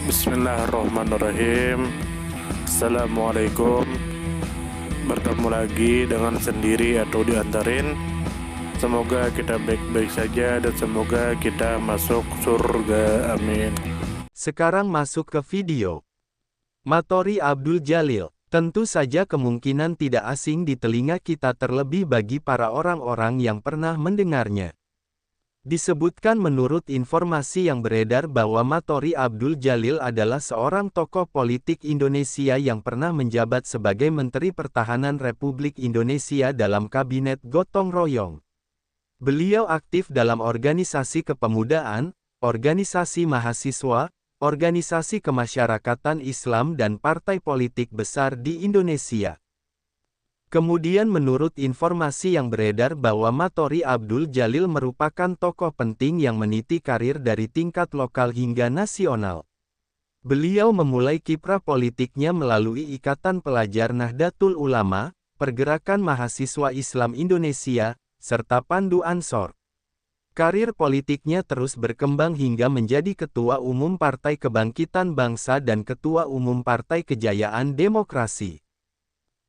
Bismillahirrahmanirrahim. Assalamualaikum. Bertemu lagi dengan sendiri atau diantarin. Semoga kita baik-baik saja dan semoga kita masuk surga. Amin. Sekarang masuk ke video. Matori Abdul Jalil. Tentu saja kemungkinan tidak asing di telinga kita terlebih bagi para orang-orang yang pernah mendengarnya. Disebutkan menurut informasi yang beredar bahwa Matori Abdul Jalil adalah seorang tokoh politik Indonesia yang pernah menjabat sebagai Menteri Pertahanan Republik Indonesia dalam Kabinet Gotong Royong. Beliau aktif dalam organisasi kepemudaan, organisasi mahasiswa, organisasi kemasyarakatan Islam dan partai politik besar di Indonesia. Kemudian menurut informasi yang beredar bahwa Matori Abdul Jalil merupakan tokoh penting yang meniti karir dari tingkat lokal hingga nasional. Beliau memulai kiprah politiknya melalui Ikatan Pelajar Nahdlatul Ulama, Pergerakan Mahasiswa Islam Indonesia, serta Pandu Ansor. Karir politiknya terus berkembang hingga menjadi Ketua Umum Partai Kebangkitan Bangsa dan Ketua Umum Partai Kejayaan Demokrasi.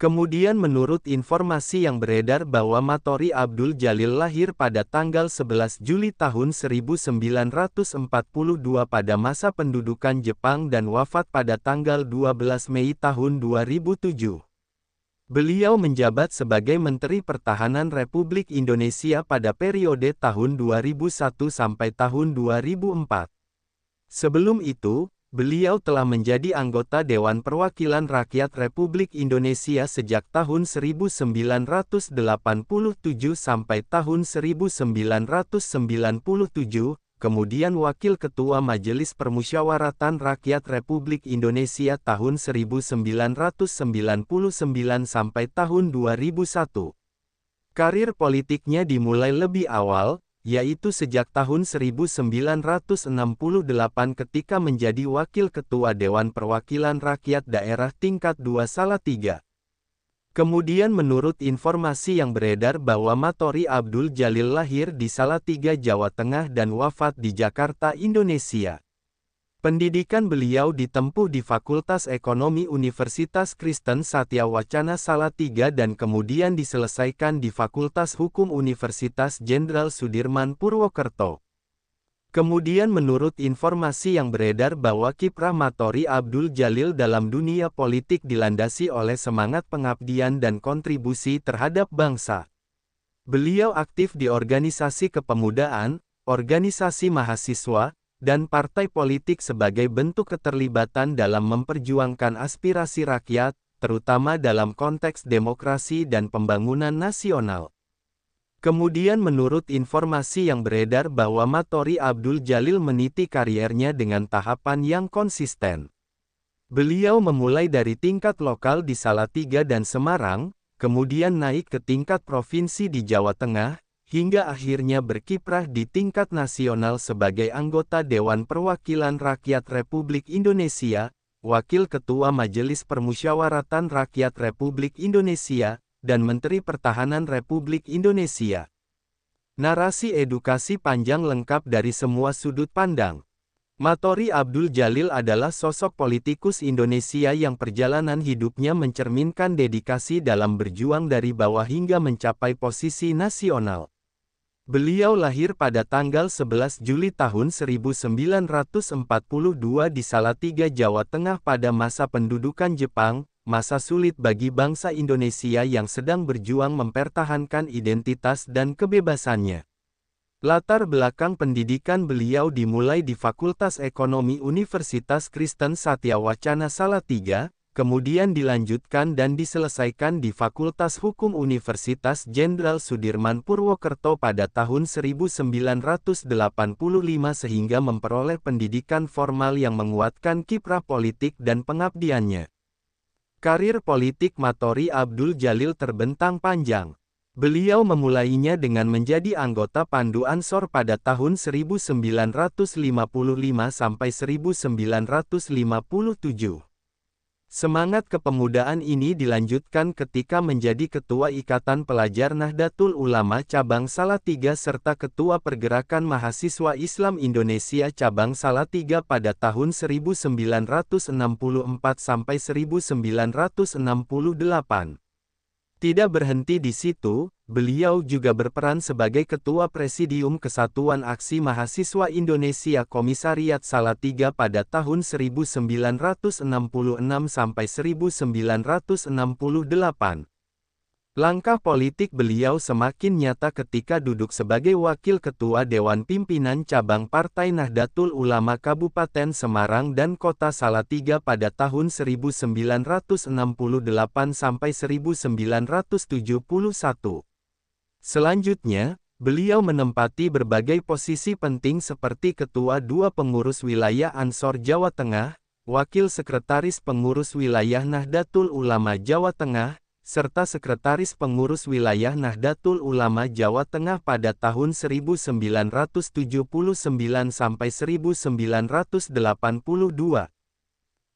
Kemudian menurut informasi yang beredar bahwa Matori Abdul Jalil lahir pada tanggal 11 Juli tahun 1942 pada masa pendudukan Jepang dan wafat pada tanggal 12 Mei tahun 2007. Beliau menjabat sebagai Menteri Pertahanan Republik Indonesia pada periode tahun 2001 sampai tahun 2004. Sebelum itu, beliau telah menjadi anggota Dewan Perwakilan Rakyat Republik Indonesia sejak tahun 1987 sampai tahun 1997, kemudian Wakil Ketua Majelis Permusyawaratan Rakyat Republik Indonesia tahun 1999 sampai tahun 2001. Karir politiknya dimulai lebih awal, yaitu sejak tahun 1968 ketika menjadi Wakil Ketua Dewan Perwakilan Rakyat Daerah Tingkat 2 Salatiga. Kemudian menurut informasi yang beredar bahwa Matori Abdul Jalil lahir di Salatiga, Jawa Tengah dan wafat di Jakarta, Indonesia. Pendidikan beliau ditempuh di Fakultas Ekonomi Universitas Kristen Satya Wacana Salatiga dan kemudian diselesaikan di Fakultas Hukum Universitas Jenderal Sudirman Purwokerto. Kemudian menurut informasi yang beredar bahwa kiprah Matori Abdul Jalil dalam dunia politik dilandasi oleh semangat pengabdian dan kontribusi terhadap bangsa. Beliau aktif di organisasi kepemudaan, organisasi mahasiswa, dan partai politik sebagai bentuk keterlibatan dalam memperjuangkan aspirasi rakyat, terutama dalam konteks demokrasi dan pembangunan nasional. Kemudian menurut informasi yang beredar bahwa Matori Abdul Jalil meniti kariernya dengan tahapan yang konsisten. Beliau memulai dari tingkat lokal di Salatiga dan Semarang, kemudian naik ke tingkat provinsi di Jawa Tengah, hingga akhirnya berkiprah di tingkat nasional sebagai anggota Dewan Perwakilan Rakyat Republik Indonesia, Wakil Ketua Majelis Permusyawaratan Rakyat Republik Indonesia, dan Menteri Pertahanan Republik Indonesia. Narasi edukasi panjang lengkap dari semua sudut pandang. Matori Abdul Jalil adalah sosok politikus Indonesia yang perjalanan hidupnya mencerminkan dedikasi dalam berjuang dari bawah hingga mencapai posisi nasional. Beliau lahir pada tanggal 11 Juli tahun 1942 di Salatiga, Jawa Tengah pada masa pendudukan Jepang, masa sulit bagi bangsa Indonesia yang sedang berjuang mempertahankan identitas dan kebebasannya. Latar belakang pendidikan beliau dimulai di Fakultas Ekonomi Universitas Kristen Satya Wacana Salatiga, kemudian dilanjutkan dan diselesaikan di Fakultas Hukum Universitas Jenderal Sudirman Purwokerto pada tahun 1985 sehingga memperoleh pendidikan formal yang menguatkan kiprah politik dan pengabdiannya. Karir politik Matori Abdul Jalil terbentang panjang. Beliau memulainya dengan menjadi anggota Pandu Ansor pada tahun 1955 sampai 1957. Semangat kepemudaan ini dilanjutkan ketika menjadi Ketua Ikatan Pelajar Nahdlatul Ulama Cabang Salatiga serta Ketua Pergerakan Mahasiswa Islam Indonesia Cabang Salatiga pada tahun 1964 sampai 1968. Tidak berhenti di situ, beliau juga berperan sebagai Ketua Presidium Kesatuan Aksi Mahasiswa Indonesia Komisariat Salatiga pada tahun 1966 sampai 1968. Langkah politik beliau semakin nyata ketika duduk sebagai Wakil Ketua Dewan Pimpinan Cabang Partai Nahdlatul Ulama Kabupaten Semarang dan Kota Salatiga pada tahun 1968 sampai 1971. Selanjutnya, beliau menempati berbagai posisi penting seperti Ketua Dua Pengurus Wilayah Ansor Jawa Tengah, Wakil Sekretaris Pengurus Wilayah Nahdlatul Ulama Jawa Tengah, serta Sekretaris Pengurus Wilayah Nahdlatul Ulama Jawa Tengah pada tahun 1979 sampai 1982.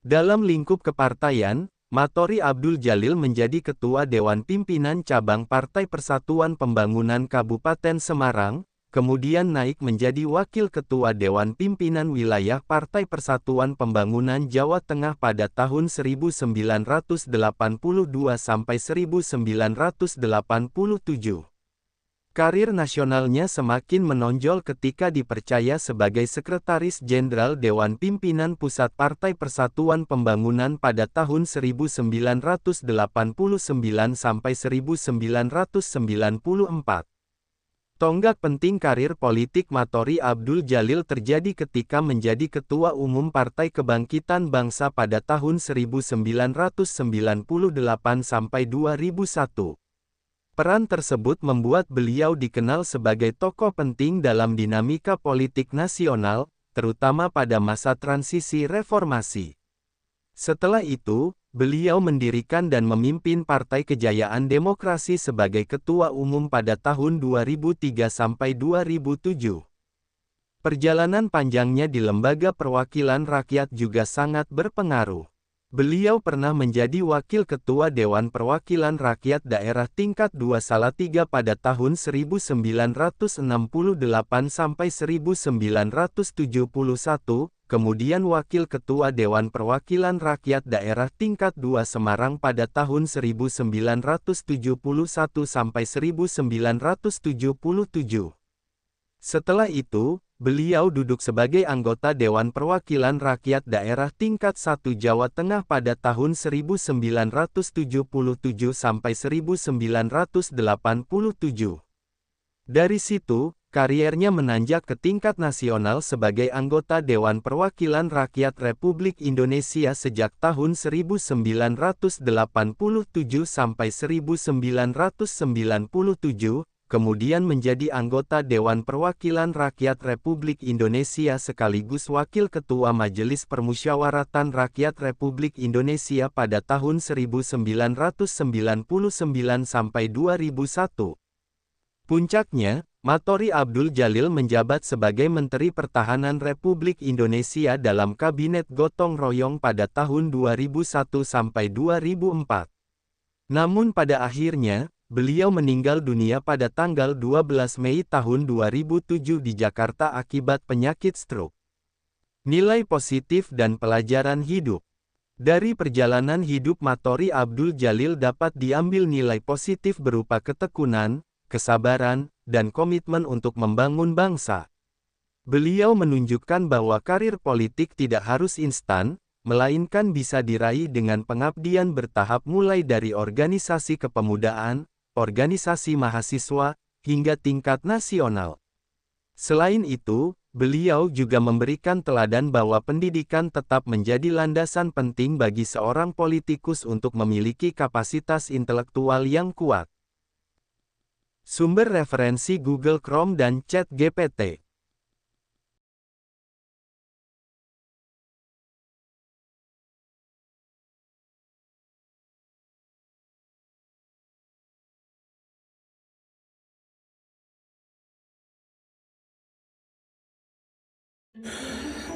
Dalam lingkup kepartaian, Matori Abdul Jalil menjadi Ketua Dewan Pimpinan Cabang Partai Persatuan Pembangunan Kabupaten Semarang, kemudian naik menjadi Wakil Ketua Dewan Pimpinan Wilayah Partai Persatuan Pembangunan Jawa Tengah pada tahun 1982 sampai 1987. Karir nasionalnya semakin menonjol ketika dipercaya sebagai Sekretaris Jenderal Dewan Pimpinan Pusat Partai Persatuan Pembangunan pada tahun 1989 sampai 1994. Tonggak penting karir politik Matori Abdul Jalil terjadi ketika menjadi Ketua Umum Partai Kebangkitan Bangsa pada tahun 1998 sampai 2001. Peran tersebut membuat beliau dikenal sebagai tokoh penting dalam dinamika politik nasional, terutama pada masa transisi reformasi. Setelah itu, beliau mendirikan dan memimpin Partai Kejayaan Demokrasi sebagai Ketua Umum pada tahun 2003 sampai 2007. Perjalanan panjangnya di Lembaga Perwakilan Rakyat juga sangat berpengaruh. Beliau pernah menjadi Wakil Ketua Dewan Perwakilan Rakyat Daerah Tingkat 2 Salatiga pada tahun 1968 sampai 1971, kemudian Wakil Ketua Dewan Perwakilan Rakyat Daerah Tingkat 2 Semarang pada tahun 1971 sampai 1977. Setelah itu, beliau duduk sebagai anggota Dewan Perwakilan Rakyat Daerah Tingkat 1 Jawa Tengah pada tahun 1977 sampai 1987. Dari situ, kariernya menanjak ke tingkat nasional sebagai anggota Dewan Perwakilan Rakyat Republik Indonesia sejak tahun 1987 sampai 1997. Kemudian menjadi anggota Dewan Perwakilan Rakyat Republik Indonesia sekaligus Wakil Ketua Majelis Permusyawaratan Rakyat Republik Indonesia pada tahun 1999 sampai 2001. Puncaknya, Matori Abdul Jalil menjabat sebagai Menteri Pertahanan Republik Indonesia dalam Kabinet Gotong Royong pada tahun 2001 sampai 2004. Namun pada akhirnya, beliau meninggal dunia pada tanggal 12 Mei tahun 2007 di Jakarta akibat penyakit stroke. Nilai positif dan pelajaran hidup. Dari perjalanan hidup Matori Abdul Jalil dapat diambil nilai positif berupa ketekunan, kesabaran, dan komitmen untuk membangun bangsa. Beliau menunjukkan bahwa karir politik tidak harus instan, melainkan bisa diraih dengan pengabdian bertahap mulai dari organisasi kepemudaan, organisasi mahasiswa, hingga tingkat nasional. Selain itu, beliau juga memberikan teladan bahwa pendidikan tetap menjadi landasan penting bagi seorang politikus untuk memiliki kapasitas intelektual yang kuat. Sumber referensi Google Chrome dan ChatGPT.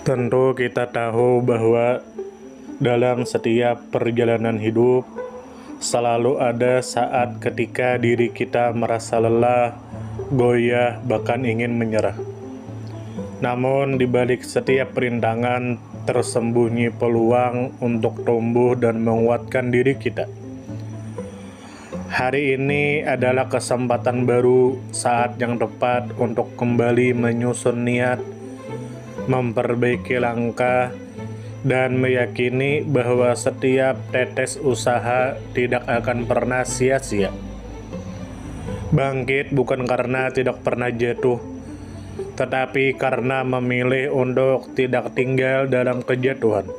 Tentu kita tahu bahwa Dalam setiap perjalanan hidup, selalu ada saat ketika diri kita merasa lelah, goyah, bahkan ingin menyerah. Namun, di balik setiap perintangan, tersembunyi peluang untuk tumbuh dan menguatkan diri kita. Hari ini adalah kesempatan baru, saat yang tepat untuk kembali menyusun niat, memperbaiki langkah, dan meyakini bahwa setiap tetes usaha tidak akan pernah sia-sia. Bangkit bukan karena tidak pernah jatuh, tetapi karena memilih untuk tidak tinggal dalam kejatuhan.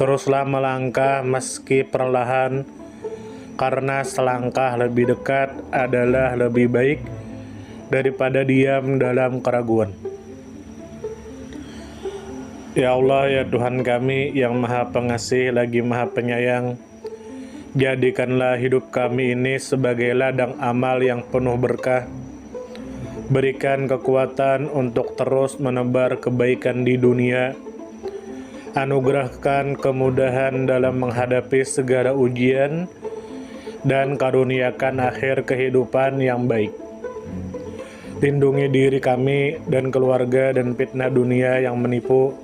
Teruslah melangkah meski perlahan, karena selangkah lebih dekat adalah lebih baik daripada diam dalam keraguan. Ya Allah, ya Tuhan kami yang Maha Pengasih lagi Maha Penyayang, jadikanlah hidup kami ini sebagai ladang amal yang penuh berkah. Berikan kekuatan untuk terus menebar kebaikan di dunia. Anugerahkan kemudahan dalam menghadapi segala ujian, dan karuniakan akhir kehidupan yang baik. Lindungi diri kami dan keluarga dan fitnah dunia yang menipu.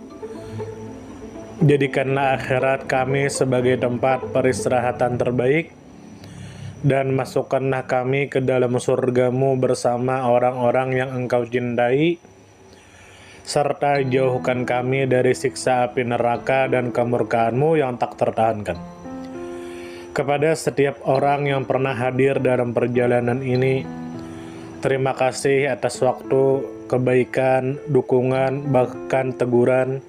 Jadikanlah akhirat kami sebagai tempat peristirahatan terbaik, dan masukkanlah kami ke dalam surga-Mu bersama orang-orang yang Engkau cintai, serta jauhkan kami dari siksa api neraka dan kemurkaan-Mu yang tak tertahankan. Kepada setiap orang yang pernah hadir dalam perjalanan ini, terima kasih atas waktu, kebaikan, dukungan, bahkan teguran.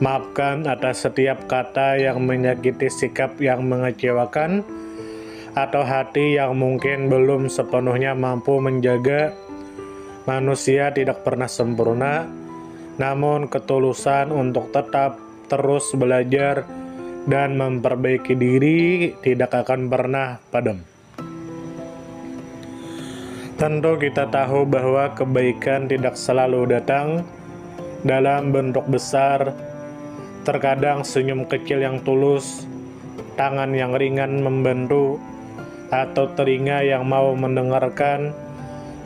Maafkan atas setiap kata yang menyakiti, sikap yang mengecewakan, atau hati yang mungkin belum sepenuhnya mampu menjaga. Manusia tidak pernah sempurna, namun ketulusan untuk tetap terus belajar dan memperbaiki diri tidak akan pernah padam. Tentu kita tahu bahwa kebaikan tidak selalu datang dalam bentuk besar. Terkadang senyum kecil yang tulus, tangan yang ringan membantu, atau telinga yang mau mendengarkan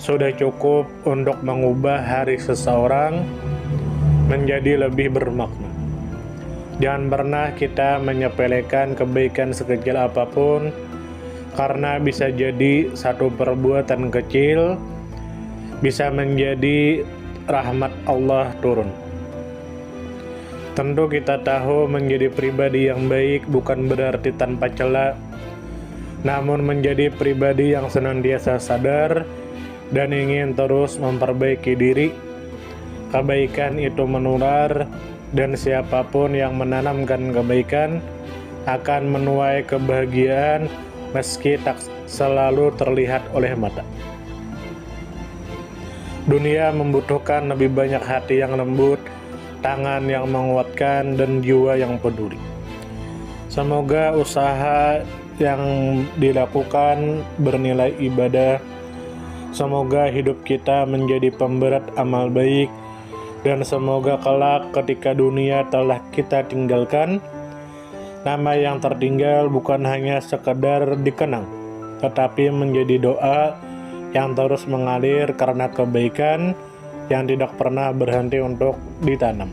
sudah cukup untuk mengubah hari seseorang menjadi lebih bermakna. Jangan pernah kita menyepelekan kebaikan sekecil apapun, karena bisa jadi satu perbuatan kecil bisa menjadi rahmat Allah turun. Tentu kita tahu menjadi pribadi yang baik bukan berarti tanpa celah, namun menjadi pribadi yang senantiasa sadar dan ingin terus memperbaiki diri. Kebaikan itu menular, dan siapapun yang menanamkan kebaikan akan menuai kebahagiaan meski tak selalu terlihat oleh mata. Dunia membutuhkan lebih banyak hati yang lembut, tangan yang menguatkan, dan jiwa yang peduli. Semoga usaha yang dilakukan bernilai ibadah. Semoga hidup kita menjadi pemberat amal baik, dan semoga kelak ketika dunia telah kita tinggalkan, nama yang tertinggal bukan hanya sekedar dikenang, tetapi menjadi doa yang terus mengalir karena kebaikan yang tidak pernah berhenti untuk ditanam.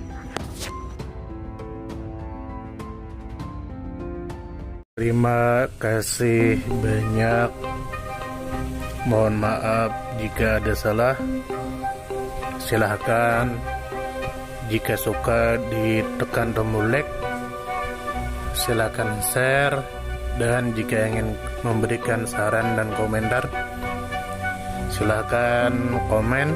Terima kasih banyak. Mohon maaf jika ada salah. Silahkan jika suka ditekan tombol like, silakan share, dan jika ingin memberikan saran dan komentar, silahkan komen.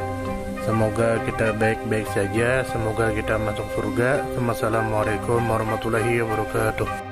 Semoga kita baik-baik saja, semoga kita masuk surga. Wassalamualaikum warahmatullahi wabarakatuh.